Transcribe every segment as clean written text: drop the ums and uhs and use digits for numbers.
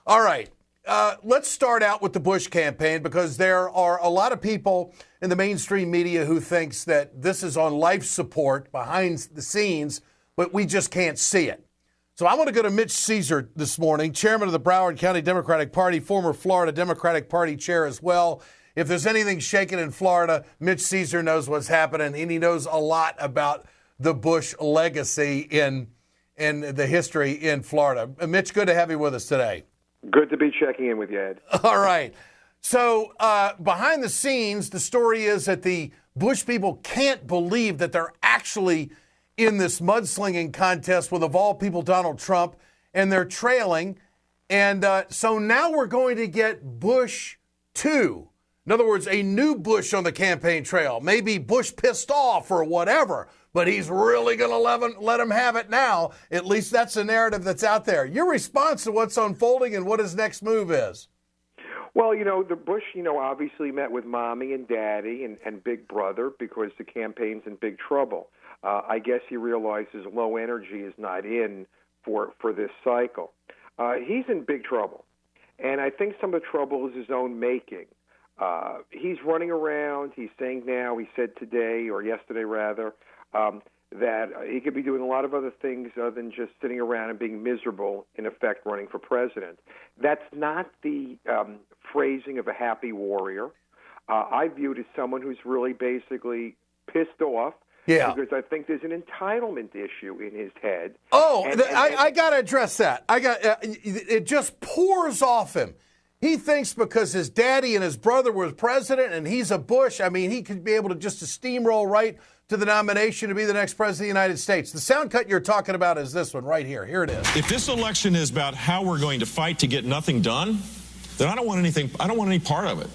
All right. Let's start out with the Bush campaign, because there are a lot of people in the mainstream media who thinks that this is on life support behind the scenes, but we just can't see it. So I want to go to Mitch Ceasar this morning, chairman of the Broward County Democratic Party, former Florida Democratic Party chair as well. If there's anything shaking in Florida, Mitch Ceasar knows what's happening, and he knows a lot about the Bush legacy in the history in Florida. Mitch, good to have you with us today. Good to be checking in with you, Ed. All right. So behind the scenes, the story is that the Bush people can't believe that they're actually in this mudslinging contest with, of all people, Donald Trump, and they're trailing. And so now we're going to get Bush 2. In other words, a new Bush on the campaign trail. Maybe Bush pissed off or whatever, but he's really going to let him have it now. At least that's the narrative that's out there. Your response to what's unfolding and what his next move is? Well, the Bush, obviously met with mommy and daddy and big brother because the campaign's in big trouble. I guess he realizes low energy is not in for this cycle. He's in big trouble, and I think some of the trouble is his own making. He's running around. He's saying now, he said today or yesterday rather, that he could be doing a lot of other things other than just sitting around and being miserable, in effect, running for president. That's not the phrasing of a happy warrior. I view it as someone who's really basically pissed off. Yeah. Because I think there's an entitlement issue in his head. Oh, I got to address that. It just pours off him. He thinks because his daddy and his brother were president and he's a Bush, he could be able to just steamroll right to the nomination to be the next president of the United States. The sound cut you're talking about is this one right here. Here it is. If this election is about how we're going to fight to get nothing done, then I don't want any part of it.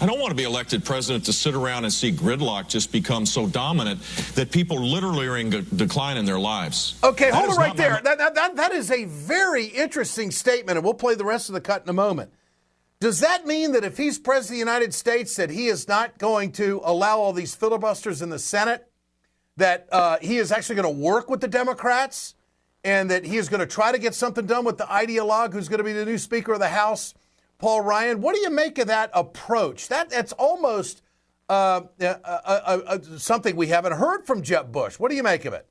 I don't want to be elected president to sit around and see gridlock just become so dominant that people literally are in decline in their lives. Okay, hold it right there. That is a very interesting statement, and we'll play the rest of the cut in a moment. Does that mean that if he's president of the United States that he is not going to allow all these filibusters in the Senate, that he is actually going to work with the Democrats, and that he is going to try to get something done with the ideologue who's going to be the new Speaker of the House, Paul Ryan? What do you make of that approach? That's almost something we haven't heard from Jeb Bush. What do you make of it?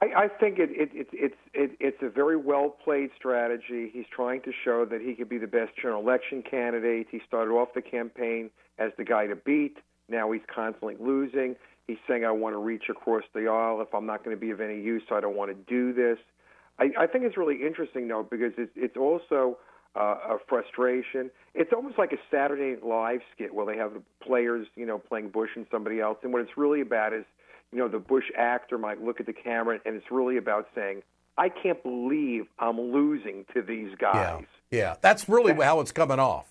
I think it's a very well-played strategy. He's trying to show that he could be the best general election candidate. He started off the campaign as the guy to beat. Now he's constantly losing. He's saying, I want to reach across the aisle. If I'm not going to be of any use, I don't want to do this. I think it's really interesting, though, because it's also a frustration. It's almost like a Saturday Night Live skit where they have the players, playing Bush and somebody else. And what it's really about is, the Bush actor might look at the camera, and it's really about saying, I can't believe I'm losing to these guys. Yeah. That's really how it's coming off.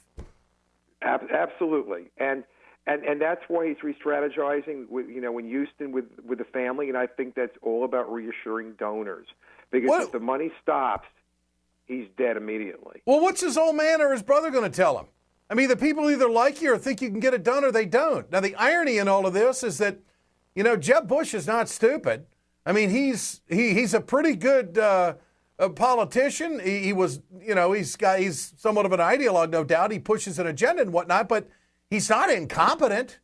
Absolutely. And that's why he's re-strategizing in Houston with the family, and I think that's all about reassuring donors. Because if the money stops, he's dead immediately. Well, what's his old man or his brother going to tell him? The people either like you or think you can get it done or they don't. Now, the irony in all of this is that, Jeb Bush is not stupid. He's a pretty good politician. He was, he's somewhat of an ideologue, no doubt. He pushes an agenda and whatnot, but he's not incompetent.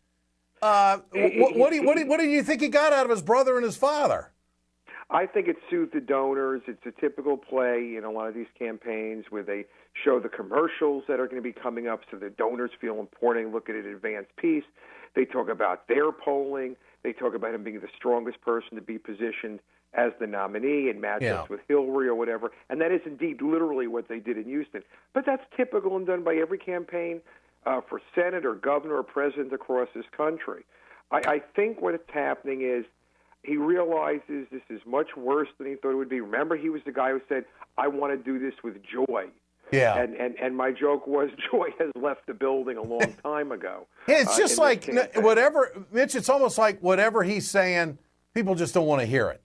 What do you think he got out of his brother and his father? I think it soothed the donors. It's a typical play in a lot of these campaigns where they show the commercials that are going to be coming up so the donors feel important, look at an advanced piece. They talk about their polling. They talk about him being the strongest person to be positioned as the nominee and matchups with Hillary or whatever. And that is indeed literally what they did in Houston. But that's typical and done by every campaign for Senate or governor or president across this country. I think what's happening is he realizes this is much worse than he thought it would be. Remember, he was the guy who said, I want to do this with joy. Yeah. And my joke was Joy has left the building a long time ago. Yeah, it's just like whatever, Mitch, it's almost like whatever he's saying, people just don't want to hear it.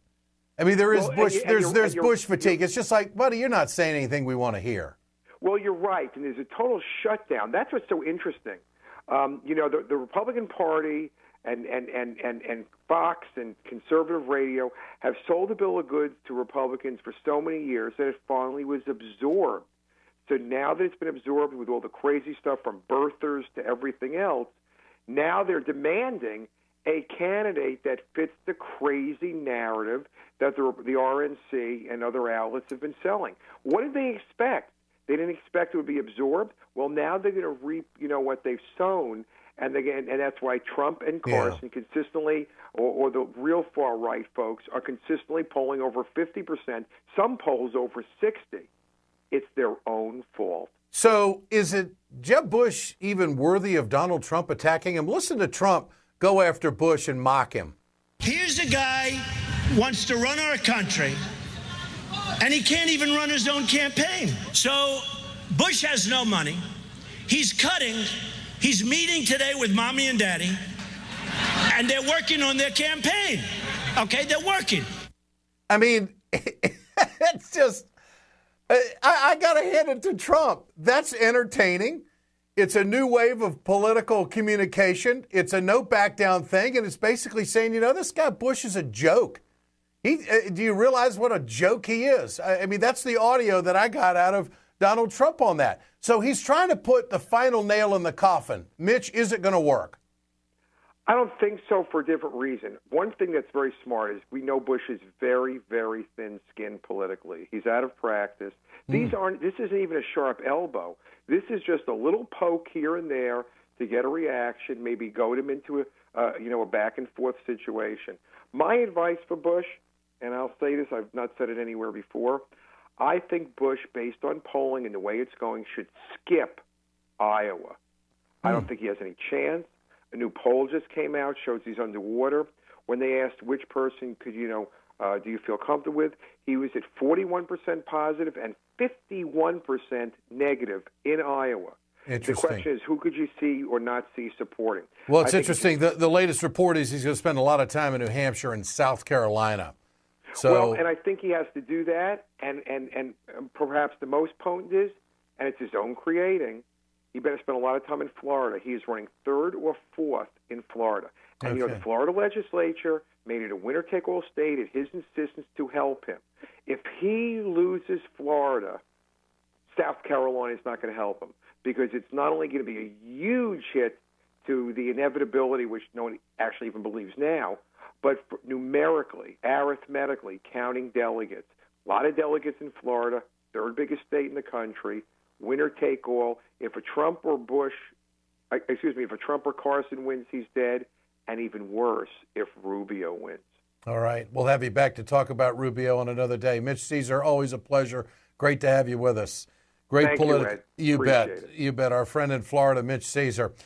There is Bush, there's Bush fatigue. It's just like, buddy, you're not saying anything we want to hear. Well, you're right, and there's a total shutdown. That's what's so interesting. The Republican Party and Fox and conservative radio have sold a bill of goods to Republicans for so many years that it finally was absorbed. So now that it's been absorbed with all the crazy stuff from birthers to everything else, now they're demanding a candidate that fits the crazy narrative that the RNC and other outlets have been selling. What did they expect? They didn't expect it would be absorbed. Well, now they're going to reap, what they've sown, and that's why Trump and Carson consistently, or the real far right folks, are consistently polling over 50%. Some polls over 60%. It's their own fault. So is it Jeb Bush even worthy of Donald Trump attacking him? Listen to Trump go after Bush and mock him. Here's a guy wants to run our country, and he can't even run his own campaign. So Bush has no money. He's cutting. He's meeting today with mommy and daddy, and they're working on their campaign. Okay, they're working. I mean, it's just, I got to hand it to Trump. That's entertaining. It's a new wave of political communication. It's a no back down thing, and it's basically saying, this guy Bush is a joke. Do you realize what a joke he is? I mean, that's the audio that I got out of Donald Trump on that. So he's trying to put the final nail in the coffin. Mitch, is it going to work? I don't think so, for a different reason. One thing that's very smart is we know Bush is very, very thin-skinned politically. He's out of practice. This isn't even a sharp elbow. This is just a little poke here and there to get a reaction, maybe goad him into a back-and-forth situation. My advice for Bush, and I'll say this, I've not said it anywhere before, I think Bush, based on polling and the way it's going, should skip Iowa. I don't think he has any chance. A new poll just came out, shows he's underwater. When they asked which person do you feel comfortable with, he was at 41% positive and 51% negative in Iowa. The question is, who could you see or not see supporting? Well, it's interesting. The latest report is he's going to spend a lot of time in New Hampshire and South Carolina. So, and I think he has to do that, and perhaps the most potent is, and it's his own creating, he better spend a lot of time in Florida. He is running third or fourth in Florida. And, the Florida legislature made it a winner-take-all state at his insistence to help him. If he loses Florida, South Carolina is not going to help him, because it's not only going to be a huge hit to the inevitability, which no one actually even believes now, but numerically, arithmetically, counting delegates. A lot of delegates in Florida, third biggest state in the country, winner take all. If a Trump or Carson wins, he's dead. And even worse, if Rubio wins. All right. We'll have you back to talk about Rubio on another day. Mitch Ceasar, always a pleasure. Great to have you with us. Great political. You bet. You bet. Our friend in Florida, Mitch Ceasar.